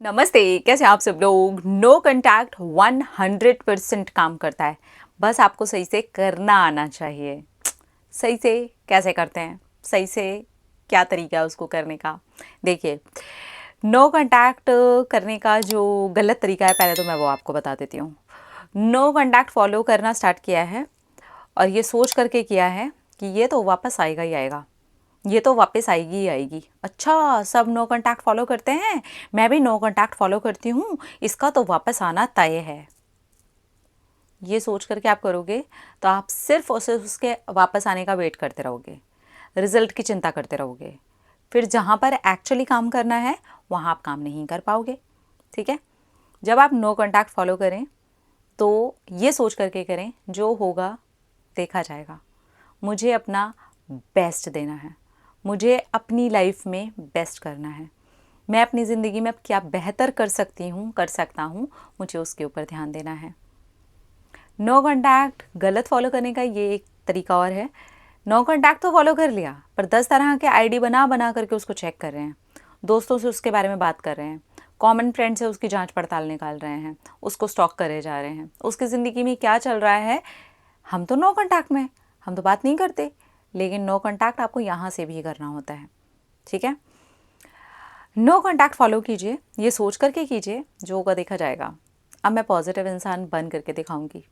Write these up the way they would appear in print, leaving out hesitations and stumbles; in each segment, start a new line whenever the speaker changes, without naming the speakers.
नमस्ते, कैसे हैं आप सब लोग। नो कंटैक्ट 100% काम करता है, बस आपको सही से करना आना चाहिए। सही से कैसे करते हैं, सही से क्या तरीका है उसको करने का। देखिए, नो कंटैक्ट करने का जो गलत तरीका है, पहले तो मैं वो आपको बता देती हूँ। नो कंटैक्ट फॉलो करना स्टार्ट किया है और ये सोच करके किया है कि ये तो वापस आएगा ही आएगा, ये तो वापस आएगी ही आएगी। अच्छा, सब नो कांटेक्ट फॉलो करते हैं, मैं भी नो कांटेक्ट फॉलो करती हूँ, इसका तो वापस आना तय है। ये सोच करके आप करोगे तो आप सिर्फ और सिर्फ उसके वापस आने का वेट करते रहोगे, रिजल्ट की चिंता करते रहोगे। फिर जहाँ पर एक्चुअली काम करना है वहाँ आप काम नहीं कर पाओगे। ठीक है, जब आप नो कांटेक्ट फॉलो करें तो ये सोच करके करें, जो होगा देखा जाएगा। मुझे अपना बेस्ट देना है, मुझे अपनी लाइफ में बेस्ट करना है, मैं अपनी ज़िंदगी में अब क्या बेहतर कर सकती हूँ, कर सकता हूँ, मुझे उसके ऊपर ध्यान देना है। नो कॉन्टैक्ट गलत फॉलो करने का ये एक तरीका और है। नो कॉन्टैक्ट तो फॉलो कर लिया, पर 10 तरह के आईडी बना बना करके उसको चेक कर रहे हैं, दोस्तों से उसके बारे में बात कर रहे हैं, कॉमन फ्रेंड से उसकी जांच पड़ताल निकाल रहे हैं, उसको स्टॉक करे जा रहे हैं, उसकी ज़िंदगी में क्या चल रहा है। हम तो नो कॉन्टैक्ट में, हम तो बात नहीं करते, लेकिन नो कॉन्टैक्ट आपको यहाँ से भी करना होता है। ठीक है, नो कॉन्टैक्ट फॉलो कीजिए, ये सोच करके कीजिए, जो होगा देखा जाएगा। अब मैं पॉजिटिव इंसान बन करके दिखाऊंगी,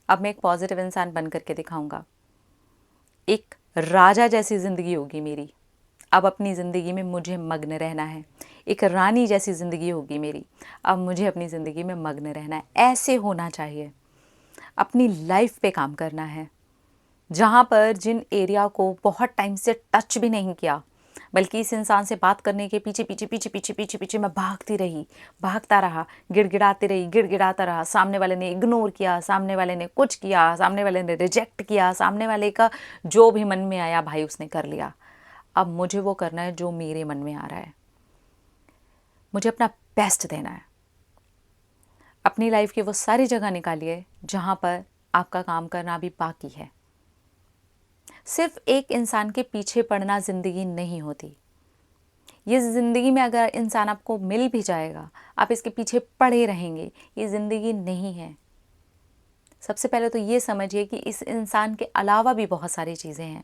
अब मैं एक पॉजिटिव इंसान बन करके दिखाऊंगा। एक राजा जैसी ज़िंदगी होगी मेरी। अब अपनी ज़िंदगी में मुझे मग्न रहना है। एक रानी जैसी ज़िंदगी होगी मेरी, अब मुझे अपनी ज़िंदगी में मग्न रहना है। ऐसे होना चाहिए। अपनी लाइफ पे काम करना है, जहाँ पर जिन एरिया को बहुत टाइम से टच भी नहीं किया, बल्कि इस इंसान से बात करने के पीछे पीछे पीछे पीछे पीछे पीछे मैं भागती रही, भागता रहा, गिड़गिड़ाती रही, गिड़गिड़ाता रहा। सामने वाले ने इग्नोर किया, सामने वाले ने कुछ किया, सामने वाले ने रिजेक्ट किया, सामने वाले का जो भी मन में आया भाई उसने कर लिया। अब मुझे वो करना है जो मेरे मन में आ रहा है, मुझे अपना बेस्ट देना है। अपनी लाइफ की वो सारी जगह निकालिए जहाँ पर आपका काम करना भी बाकी है। सिर्फ एक इंसान के पीछे पड़ना ज़िंदगी नहीं होती। ये ज़िंदगी में अगर इंसान आपको मिल भी जाएगा, आप इसके पीछे पड़े रहेंगे, ये ज़िंदगी नहीं है। सबसे पहले तो ये समझिए कि इस इंसान के अलावा भी बहुत सारी चीज़ें हैं।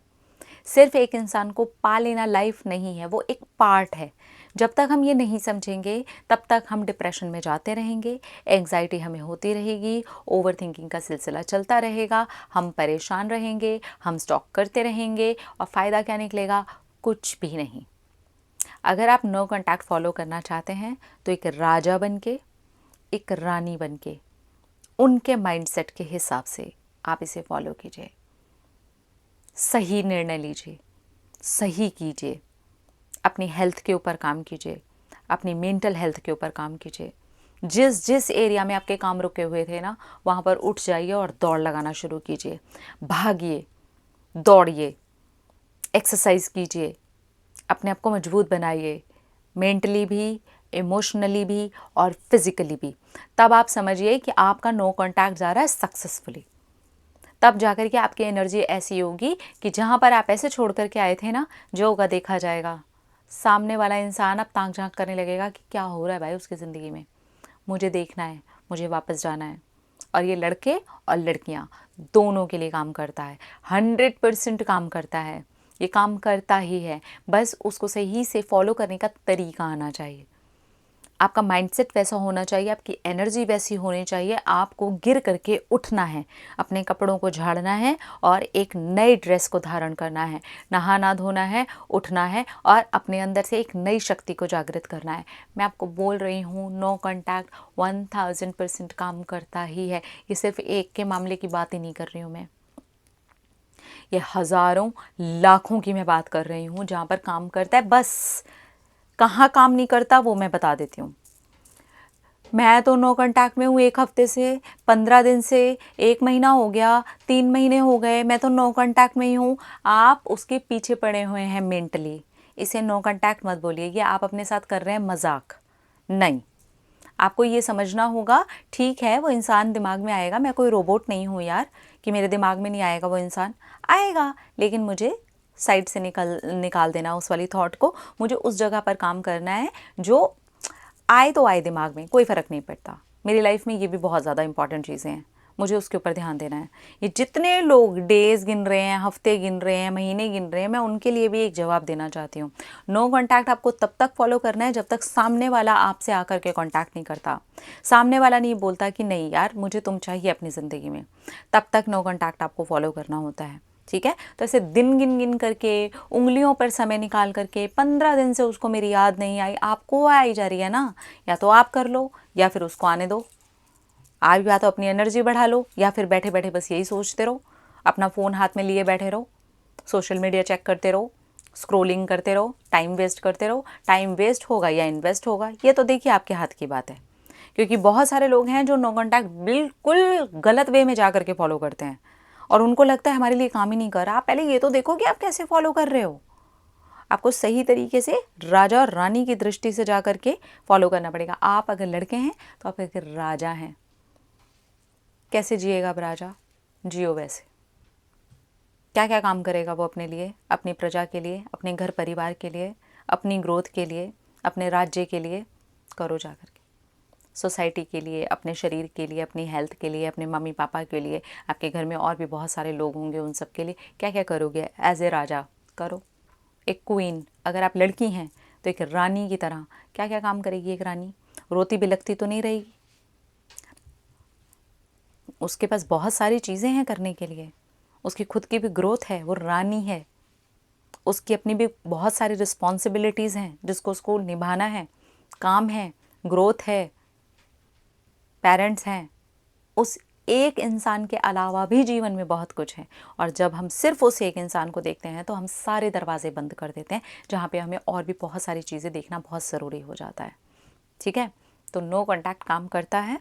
सिर्फ एक इंसान को पा लेना लाइफ नहीं है, वो एक पार्ट है। जब तक हम ये नहीं समझेंगे तब तक हम डिप्रेशन में जाते रहेंगे, एंग्जाइटी हमें होती रहेगी, ओवर थिंकिंग का सिलसिला चलता रहेगा, हम परेशान रहेंगे, हम स्टॉक करते रहेंगे और फ़ायदा क्या निकलेगा? कुछ भी नहीं। अगर आप नो कॉन्टैक्ट फॉलो करना चाहते हैं तो एक राजा बन के, एक रानी बन के, उनके माइंडसेट के हिसाब से आप इसे फॉलो कीजिए। सही निर्णय लीजिए, सही कीजिए, अपनी हेल्थ के ऊपर काम कीजिए, अपनी मेंटल हेल्थ के ऊपर काम कीजिए। जिस जिस एरिया में आपके काम रुके हुए थे ना, वहाँ पर उठ जाइए और दौड़ लगाना शुरू कीजिए। भागिए, दौड़िए, एक्सरसाइज कीजिए, अपने आप को मजबूत बनाइए, मेंटली भी, इमोशनली भी और फिज़िकली भी। तब आप समझिए कि आपका नो कॉन्टैक्ट जा रहा है सक्सेसफुली। तब जाकर के आपकी एनर्जी ऐसी होगी कि जहाँ पर आप ऐसे छोड़ कर के आए थे ना, जो होगा देखा जाएगा। सामने वाला इंसान अब ताक झांक करने लगेगा कि क्या हो रहा है भाई उसकी ज़िंदगी में, मुझे देखना है, मुझे वापस जाना है। और ये लड़के और लड़कियाँ दोनों के लिए काम करता है, 100% काम करता है। ये काम करता ही है, बस उसको सही से फॉलो करने का तरीका आना चाहिए। आपका माइंडसेट वैसा होना चाहिए, आपकी एनर्जी वैसी होनी चाहिए। आपको गिर करके उठना है, अपने कपड़ों को झाड़ना है और एक नई ड्रेस को धारण करना है, नहाना धोना है, उठना है और अपने अंदर से एक नई शक्ति को जागृत करना है। मैं आपको बोल रही हूँ, नो कॉन्टैक्ट 1000% काम करता ही है। ये सिर्फ एक के मामले की बात ही नहीं कर रही हूँ मैं, ये हज़ारों लाखों की मैं बात कर रही हूँ जहाँ पर काम करता है। बस कहाँ काम नहीं करता वो मैं बता देती हूँ। मैं तो नो कांटेक्ट में हूँ 1 हफ्ते से, 15 दिन से, 1 महीना हो गया, 3 महीने हो गए, मैं तो नो कांटेक्ट में ही हूँ। आप उसके पीछे पड़े हुए हैं मेंटली। इसे नो कांटेक्ट मत बोलिए, ये आप अपने साथ कर रहे हैं मजाक। नहीं, आपको ये समझना होगा, ठीक है वो इंसान दिमाग में आएगा, मैं कोई रोबोट नहीं हूँ यार कि मेरे दिमाग में नहीं आएगा, वो इंसान आएगा, लेकिन मुझे साइड से निकाल देना उस वाली थॉट को। मुझे उस जगह पर काम करना है जो आए तो आए दिमाग में, कोई फ़र्क नहीं पड़ता। मेरी लाइफ में ये भी बहुत ज़्यादा इंपॉर्टेंट चीज़ें हैं, मुझे उसके ऊपर ध्यान देना है। ये जितने लोग डेज़ गिन रहे हैं, हफ्ते गिन रहे हैं, महीने गिन रहे हैं, मैं उनके लिए भी एक जवाब देना चाहती हूँ। नो कॉन्टैक्ट आपको तब तक फॉलो करना है जब तक सामने वाला आपसे आकर के कॉन्टैक्ट नहीं करता, सामने वाला नहीं बोलता कि नहीं यार मुझे तुम चाहिए अपनी ज़िंदगी में, तब तक नो कॉन्टैक्ट आपको फॉलो करना होता है। ठीक है, तो ऐसे दिन गिन गिन करके, उंगलियों पर समय निकाल करके, 15 दिन से उसको मेरी याद नहीं आई, आपको आई जा रही है ना, या तो आप कर लो या फिर उसको आने दो। आप या तो अपनी एनर्जी बढ़ा लो या फिर बैठे बैठे बस यही सोचते रहो, अपना फ़ोन हाथ में लिए बैठे रहो, सोशल मीडिया चेक करते रहो, स्क्रोलिंग करते रहो, टाइम वेस्ट करते रहो। टाइम वेस्ट होगा या इन्वेस्ट होगा ये तो देखिए आपके हाथ की बात है, क्योंकि बहुत सारे लोग हैं जो नो कॉन्टैक्ट बिल्कुल गलत वे में जा करके फॉलो करते हैं और उनको लगता है हमारे लिए काम ही नहीं कर रहा। आप पहले ये तो देखो कि आप कैसे फॉलो कर रहे हो। आपको सही तरीके से राजा और रानी की दृष्टि से जा करके फॉलो करना पड़ेगा। आप अगर लड़के हैं तो आप एक राजा हैं। कैसे जिएगा अब राजा? जियो वैसे। क्या क्या काम करेगा वो अपने लिए, अपनी प्रजा के लिए, अपने घर परिवार के लिए, अपनी ग्रोथ के लिए, अपने राज्य के लिए करो जा करके, सोसाइटी के लिए, अपने शरीर के लिए, अपनी हेल्थ के लिए, अपने मम्मी पापा के लिए, आपके घर में और भी बहुत सारे लोग होंगे उन सब के लिए क्या क्या करोगे एज ए राजा करो। एक क्वीन, अगर आप लड़की हैं तो एक रानी की तरह क्या क्या काम करेगी एक रानी? रोती बिलखती तो नहीं रहेगी, उसके पास बहुत सारी चीज़ें हैं करने के लिए, उसकी खुद की भी ग्रोथ है, वो रानी है, उसकी अपनी भी बहुत सारी रिस्पॉन्सिबिलिटीज़ हैं जिसको उसको निभाना है, काम है, ग्रोथ है, पेरेंट्स हैं। उस एक इंसान के अलावा भी जीवन में बहुत कुछ है, और जब हम सिर्फ उस एक इंसान को देखते हैं तो हम सारे दरवाजे बंद कर देते हैं जहाँ पे हमें और भी बहुत सारी चीज़ें देखना बहुत ज़रूरी हो जाता है। ठीक है, तो नो कॉन्टैक्ट काम करता है,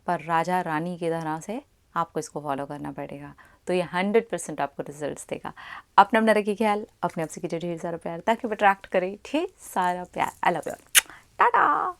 पर राजा रानी की तरह से आपको इसको फॉलो करना पड़ेगा, तो ये 100% आपको रिजल्ट्स देगा। अपना अपना रखिए ख्याल, अपने आप से कीजिए ढेर सारा प्यार ताकि वो अट्रैक्ट करे ढेर सारा प्यार। I love you, Tata.